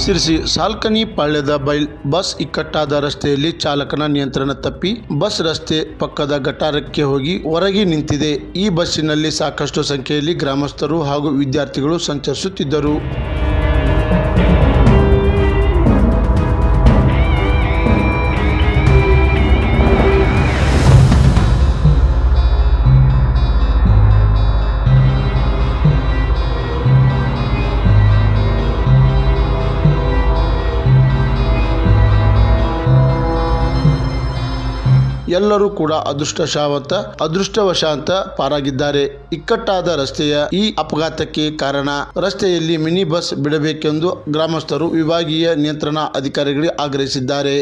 Sirsi ಸಾಲ್ಕನಿ ಪಾಳ್ಯದ bus ಇಕ್ಕಟ್ಟಾದ ರಸ್ತೆಯಲ್ಲಿ ಚಾಲಕನ ನಿಯಂತ್ರಣ ತಪ್ಪಿ ಬಸ್ ರಸ್ತೆ ಪಕ್ಕದ ಗಟಾರಕ್ಕೆ ಹೋಗಿ ಹೊರಗೆ ನಿಂತಿದೆ. ಈ ಬಸ್ಸಿನಲ್ಲಿ ಸಾಕಷ್ಟು ಸಂಖ್ಯೆಯಲ್ಲಿ ಗ್ರಾಮಸ್ಥರು ಹಾಗೂ ವಿದ್ಯಾರ್ಥಿಗಳು ಸಂಚರಿಸುತ್ತಿದ್ದರು. ಎಲ್ಲರೂ ಕೂಡ ಅದೃಷ್ಟವಶಾಂತ ಪಾರಾಗಿದ್ದಾರೆ. ಇಕ್ಕಟ್ಟಾದ ರಸ್ತೆಯ ಈ ಅಪಘಾತಕ್ಕೆ ಕಾರಣ ರಸ್ತೆಯಲ್ಲಿ ಮಿನಿ ಬಸ್ ಬಿಡಬೇಕೆಂದು ಗ್ರಾಮಸ್ಥರು ವಿಭಾಗೀಯ ನಿಯಂತ್ರಣ ಅಧಿಕಾರಿಗಳಿಗೆ ಆಗ್ರಹಿಸಿದ್ದಾರೆ.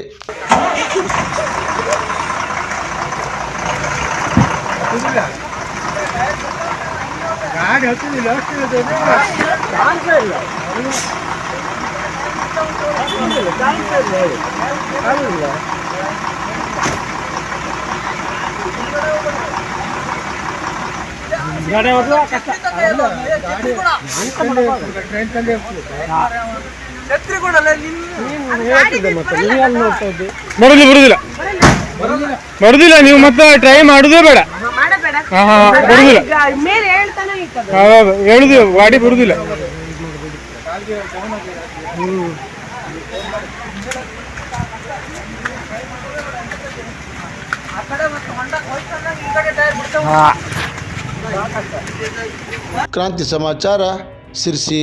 ಬರುದಿಲ್ಲ ನೀವು ಮತ್ತೆ ಟ್ರೈ ಮಾಡುದೇ ಬೇಡ. ಬರುದಿಲ್ಲ ಹೇಳುದು ಗಾಡಿ ಬರುದಿಲ್ಲ. ಕ್ರಾಂತಿ ಸಮಾಚಾರ, ಸಿರ್ಸಿ.